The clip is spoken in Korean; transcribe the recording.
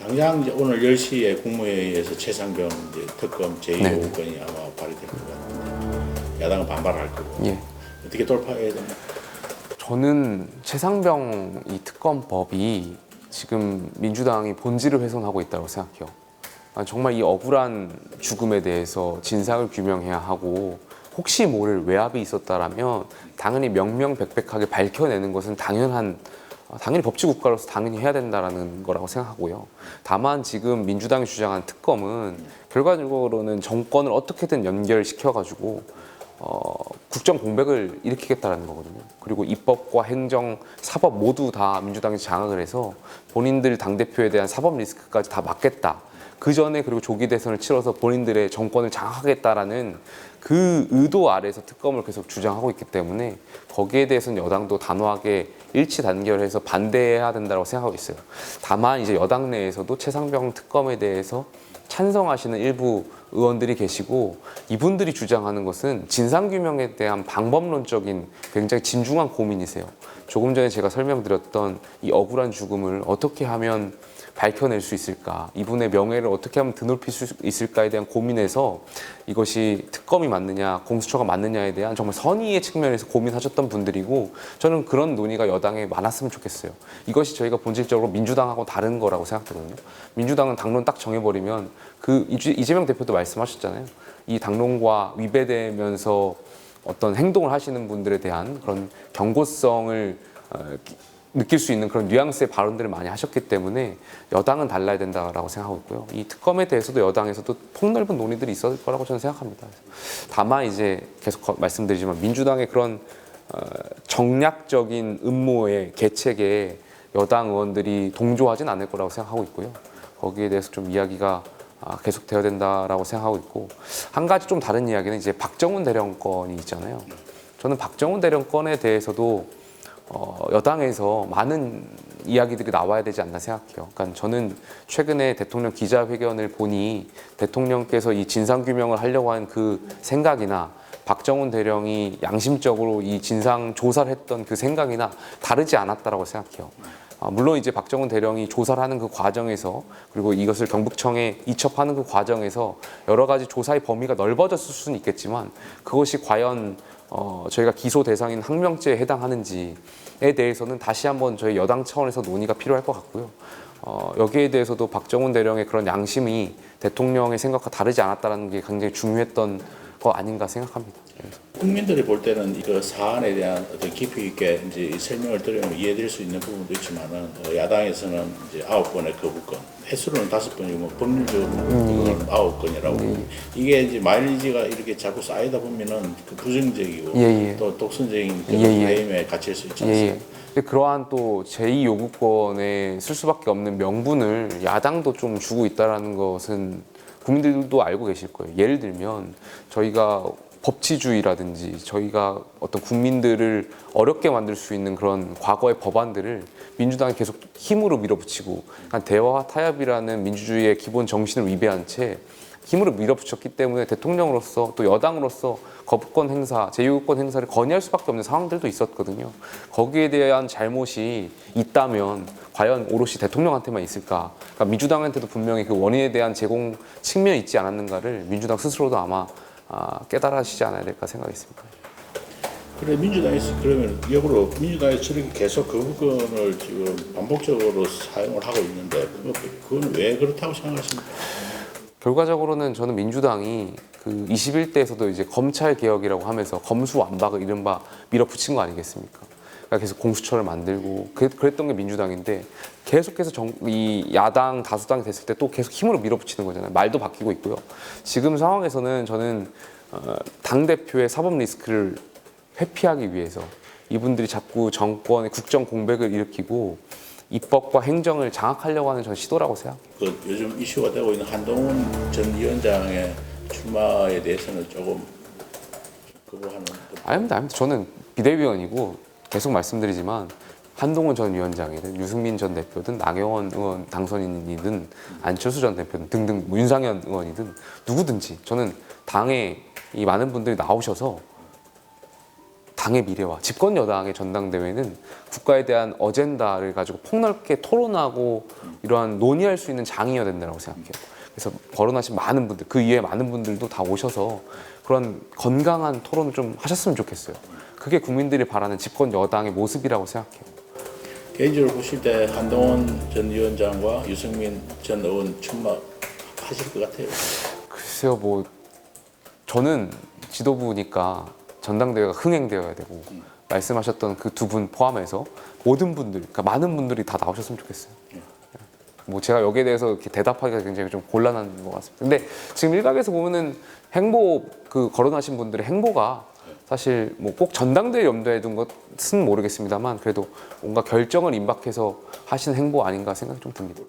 당장 이제 오늘 10시에 국무회의에서 최상병 이제 특검 제2호건이 아마 발의될 것 같은데 야당은 반발할 거고 예. 어떻게 돌파해야 됩니까? 저는 최상병 이 특검법이 지금 민주당이 본질을 훼손하고 있다고 생각해요. 정말 이 억울한 죽음에 대해서 진상을 규명해야 하고 혹시 모를 외압이 있었다라면 당연히 명명백백하게 밝혀내는 것은 당연히 법치국가로서 당연히 해야 된다라는 거라고 생각하고요. 다만 지금 민주당이 주장한 특검은 결과적으로는 정권을 어떻게든 연결시켜가지고 국정 공백을 일으키겠다는 거거든요. 그리고 입법과 행정, 사법 모두 다 민주당이 장악을 해서 본인들 당대표에 대한 사법 리스크까지 다 막겠다. 그 전에 그리고 조기 대선을 치러서 본인들의 정권을 장악하겠다라는 그 의도 아래서 특검을 계속 주장하고 있기 때문에 거기에 대해서는 여당도 단호하게 일치 단결해서 반대해야 된다고 생각하고 있어요. 다만 이제 여당 내에서도 최상병 특검에 대해서 찬성하시는 일부 의원들이 계시고 이분들이 주장하는 것은 진상규명에 대한 방법론적인 굉장히 진중한 고민이세요. 조금 전에 제가 설명드렸던 이 억울한 죽음을 어떻게 하면 밝혀낼 수 있을까, 이분의 명예를 어떻게 하면 드높일 수 있을까에 대한 고민에서 이것이 특검이 맞느냐, 공수처가 맞느냐에 대한 정말 선의의 측면에서 고민하셨던 분들이고 저는 그런 논의가 여당에 많았으면 좋겠어요. 이것이 저희가 본질적으로 민주당하고 다른 거라고 생각하거든요. 민주당은 당론 딱 정해버리면 그 이재명 대표도 말씀하셨잖아요. 이 당론과 위배되면서 어떤 행동을 하시는 분들에 대한 그런 경고성을 느낄 수 있는 그런 뉘앙스의 발언들을 많이 하셨기 때문에 여당은 달라야 된다라고 생각하고 있고요. 이 특검에 대해서도 여당에서도 폭넓은 논의들이 있을 거라고 저는 생각합니다. 다만 이제 계속 말씀드리지만 민주당의 그런 정략적인 음모의 계책에 여당 의원들이 동조하진 않을 거라고 생각하고 있고요. 거기에 대해서 좀 이야기가 계속 되어야 된다라고 생각하고 있고 한 가지 좀 다른 이야기는 이제 박정훈 대령건이 있잖아요. 저는 박정훈 대령건에 대해서도 여당에서 많은 이야기들이 나와야 되지 않나 생각해요. 그러니까 저는 최근에 대통령 기자회견을 보니 대통령께서 이 진상규명을 하려고 한 그 생각이나 박정훈 대령이 양심적으로 이 진상 조사를 했던 그 생각이나 다르지 않았다라고 생각해요. 물론 이제 박정훈 대령이 조사를 하는 그 과정에서 그리고 이것을 경북청에 이첩하는 그 과정에서 여러 가지 조사의 범위가 넓어졌을 수는 있겠지만 그것이 과연 저희가 기소 대상인 항명죄에 해당하는지에 대해서는 다시 한번 저희 여당 차원에서 논의가 필요할 것 같고요. 여기에 대해서도 박정훈 대령의 그런 양심이 대통령의 생각과 다르지 않았다는 게 굉장히 중요했던 거 아닌가 생각합니다. 국민들이 볼 때는 이거 사안에 대한 어떤 깊이 있게 이제 설명을 들으면 이해될 수 있는 부분도 있지만은 야당에서는 이제 9건의 거부권, 횟수로는 5건이고 법률적으로는 9건이라고 이게 이제 마일리지가 이렇게 자꾸 쌓이다 보면은 그 부정적이고 또 독선적인 프레임에 갇힐 수 있지 않습니까? 근데 그러한 또 제2 요구권에 쓸 수밖에 없는 명분을 야당도 좀 주고 있다는 것은 국민들도 알고 계실 거예요. 예를 들면 저희가 법치주의라든지 저희가 어떤 국민들을 어렵게 만들 수 있는 그런 과거의 법안들을 민주당이 계속 힘으로 밀어붙이고 대화와 타협이라는 민주주의의 기본 정신을 위배한 채 힘으로 밀어붙였기 때문에 대통령으로서 또 여당으로서 거부권 행사, 제2요구권 행사를 건의할 수밖에 없는 상황들도 있었거든요. 거기에 대한 잘못이 있다면 과연 오롯이 대통령한테만 있을까? 그러니까 민주당한테도 분명히 그 원인에 대한 제공 측면이 있지 않았는가를 민주당 스스로도 아마 깨달으시지 않아야 될까 생각했습니다. 그래 민주당에서 그러면 역으로 민주당에서 저렇게 계속 거부권을 지금 반복적으로 사용을 하고 있는데 그건 왜 그렇다고 생각하십니까? 결과적으로는 저는 민주당이 그 21대에서도 이제 검찰 개혁이라고 하면서 검수완박을 이른바 밀어붙인 거 아니겠습니까? 그러니까 계속 공수처를 만들고 그랬던 게 민주당인데 계속해서 이 야당 다수당이 됐을 때 또 계속 힘으로 밀어붙이는 거잖아요. 말도 바뀌고 있고요. 지금 상황에서는 저는 당대표의 사법 리스크를 회피하기 위해서 이분들이 자꾸 정권의 국정 공백을 일으키고 입법과 행정을 장악하려고 하는 전 시도라고 생각해요. 그 요즘 이슈가 되고 있는 한동훈 전 위원장의 출마에 대해서는 조금 거부하는. 아닙니다. 저는 비대위원이고 계속 말씀드리지만 한동훈 전 위원장이든 유승민 전 대표든 나경원 의원 당선인이든 안철수 전 대표든 등등 윤상현 의원이든 누구든지 저는 당에 이 많은 분들이 나오셔서 당의 미래와 집권 여당의 전당대회는 국가에 대한 어젠다를 가지고 폭넓게 토론하고 이러한 논의할 수 있는 장이어야 된다고 생각해요. 그래서 거론하신 많은 분들, 그 이외에 많은 분들도 다 오셔서 그런 건강한 토론을 좀 하셨으면 좋겠어요. 그게 국민들이 바라는 집권 여당의 모습이라고 생각해요. 개인적으로 보실 때 한동훈 전 위원장과 유승민 전 의원 출마하실 것 같아요. 글쎄요, 뭐 저는 지도부니까 전당대회가 흥행되어야 되고 말씀하셨던 그 두 분 포함해서 모든 분들, 그러니까 많은 분들이 다 나오셨으면 좋겠어요. 뭐 제가 여기에 대해서 이렇게 대답하기가 굉장히 좀 곤란한 것 같습니다. 근데 지금 일각에서 보면은 행보 그 거론하신 분들의 행보가 사실 뭐 꼭 전당대회 염두에 둔 것은 모르겠습니다만 그래도 뭔가 결정을 임박해서 하신 행보 아닌가 생각이 좀 듭니다.